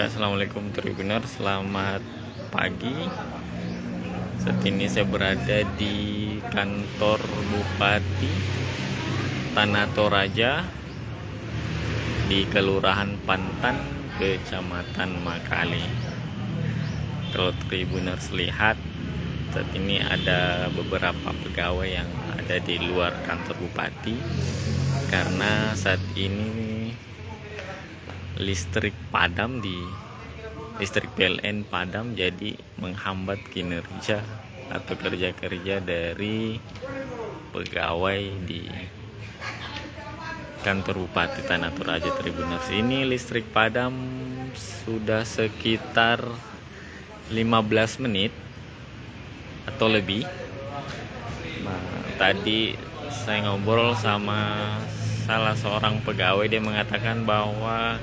Ya, assalamualaikum Tribunner, selamat pagi. Saat ini saya berada di kantor Bupati Tanah Toraja di Kelurahan Pantan, Kecamatan Makale. Kalau Tribuners lihat, saat ini ada beberapa pegawai yang ada di luar kantor Bupati karena saat ini listrik PLN padam, jadi menghambat kinerja atau kerja-kerja dari pegawai di kantor Bupati Tanah Toraja Tribuners. Ini listrik padam sudah sekitar 15 menit atau lebih. Nah, tadi saya ngobrol sama salah seorang pegawai, dia mengatakan bahwa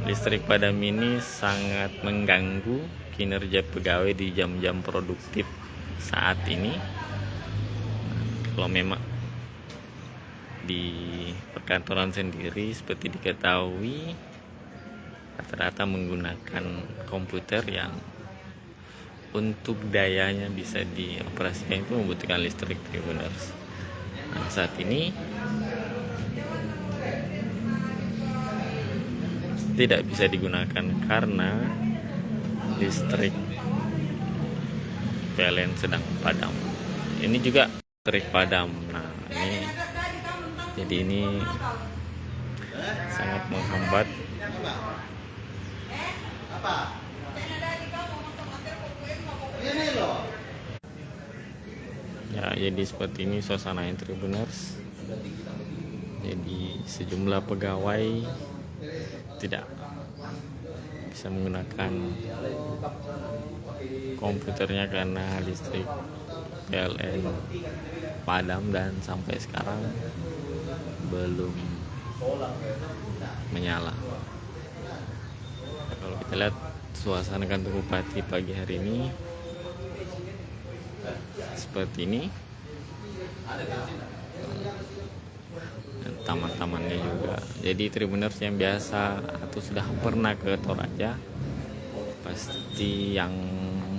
listrik padam ini sangat mengganggu kinerja pegawai di jam-jam produktif saat ini. Kalau memang di perkantoran sendiri seperti diketahui rata-rata menggunakan komputer yang untuk dayanya bisa dioperasikan itu membutuhkan listrik Tribuners. Nah, saat ini tidak bisa digunakan karena listrik PLN sedang padam. Ini juga listrik padam. Nah, ini sangat menghambat. Ya, jadi seperti ini suasana Tribuners. Jadi sejumlah pegawai tidak bisa menggunakan komputernya karena listrik PLN padam dan sampai sekarang belum menyala. Kalau kita lihat suasana kantor Bupati pagi hari ini seperti ini. Taman-tamannya juga. Jadi Tribuners yang biasa atau sudah pernah ke Toraja, pasti yang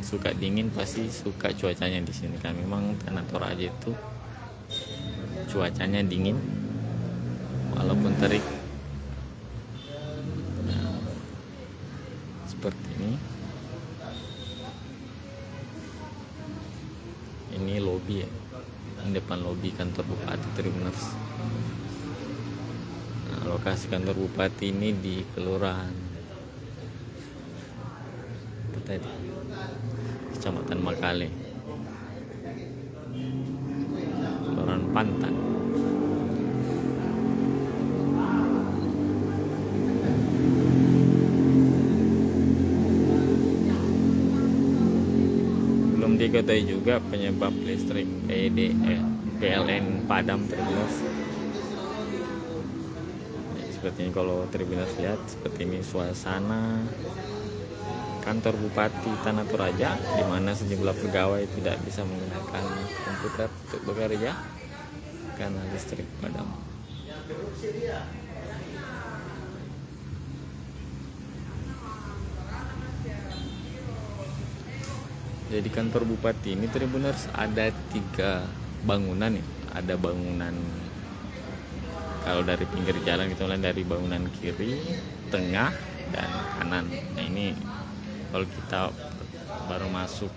suka dingin pasti suka cuacanya di sini kan. Memang Tanah Toraja itu cuacanya dingin walaupun terik. Nah, seperti ini. Ini lobi ya. Ini depan lobi kantor Bupati Tribuners. Nah, lokasi kantor Bupati ini di Kelurahan Kecamatan Makale, Kelurahan Pantan. Belum diketahui juga penyebab listrik PLN padam Tribuners. Seperti ini kalau Tribuners lihat, seperti ini suasana kantor Bupati Tanah Toraja, di mana sejumlah pegawai tidak bisa menggunakan komputer untuk bekerja karena listrik padam. Jadi kantor Bupati ini Tribuners ada 3 bangunan ya. Ada bangunan, kalau dari pinggir jalan kita mulai dari bangunan kiri, tengah, dan kanan. Nah, ini kalau kita baru masuk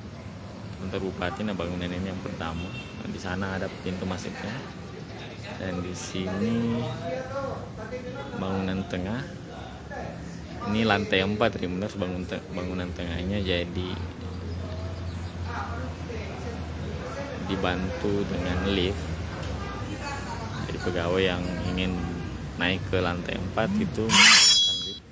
kantor Bupati, nah bangunan ini yang pertama. Nah, di sana ada pintu masuknya. Dan di sini bangunan tengah. Ini lantai 4 Tribuners, bangunan tengahnya jadi dibantu dengan lift. Jadi pegawai yang ingin naik ke lantai 4 itu menggunakan lift.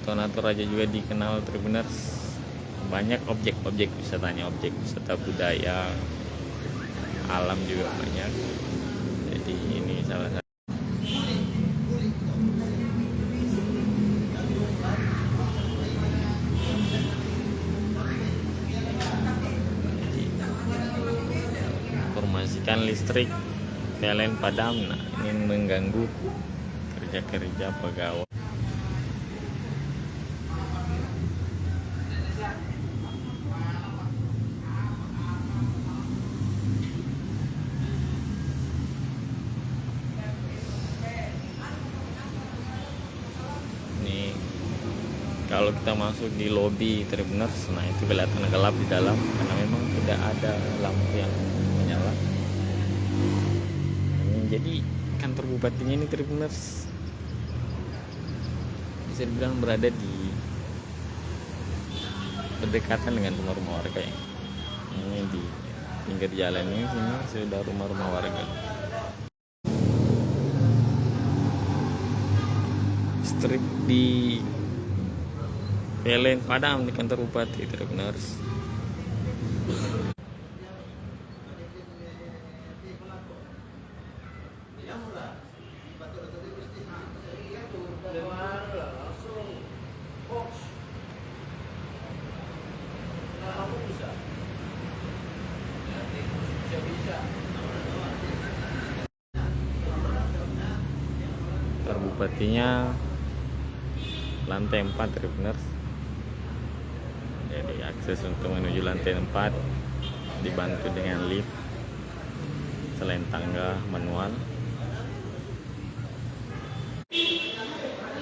Tanah Toraja juga dikenal Tribuners banyak objek-objek wisatanya, objek wisata budaya, alam juga banyak. Jadi ini salah satu matikan listrik, PLN padam. Nah, ini mengganggu kerja pegawai. Nih, kalau kita masuk di lobi Tribuners, nah itu kelihatan gelap di dalam karena memang tidak ada lampu yang menyala. Jadi kantor bupatinya ini Tribuners bisa dibilang berada di berdekatan dengan rumah-rumah warga ya. Ini di pinggir jalan ini sudah rumah-rumah warga. Listrik di PLN padam di kantor bupati Tribuners. Kantor bupatinya lantai 4 Tribuners. Jadi akses untuk menuju lantai 4 dibantu dengan lift selain tangga manual.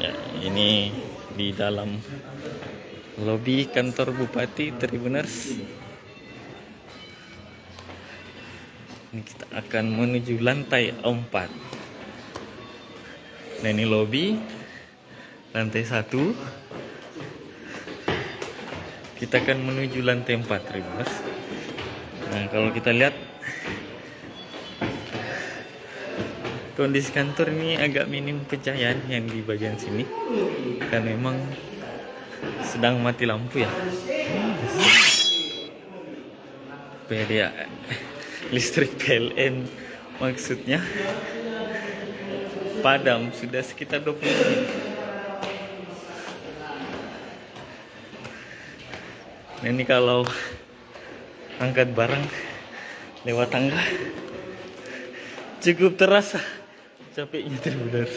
Ya, ini di dalam lobi kantor bupati Tribuners. Ini kita akan menuju lantai 4. Nah, ini lobi lantai 1. Kita akan menuju lantai 4 Tribuners. Nah, kalau kita lihat kondisi kantor ini agak minim pencahayaan yang di bagian sini karena memang sedang mati lampu ya. Beda listrik PLN maksudnya padam sudah sekitar 20 menit. Nah, ini kalau angkat barang lewat tangga cukup terasa capeknya Tribuners.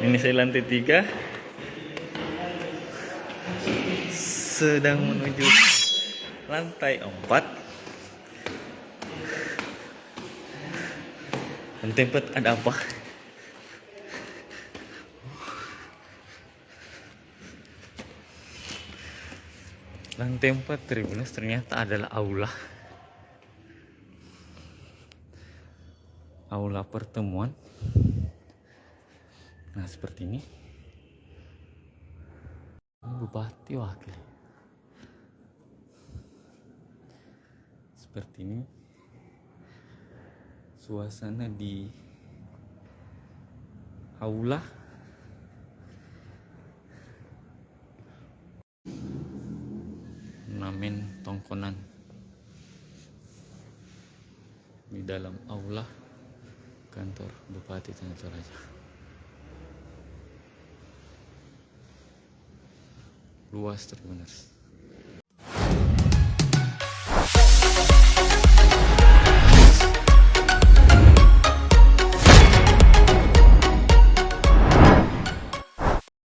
Ini saya lantai 3 sedang menuju lantai 4. Lantai 4 ada apa? Lantai 4 Tribuners ternyata adalah aula pertemuan. Nah, seperti ini. Bupati wakil. Seperti ini suasana di aula. Namen tongkonan di dalam aula kantor Bupati Tanah Toraja. Luas Tribuners.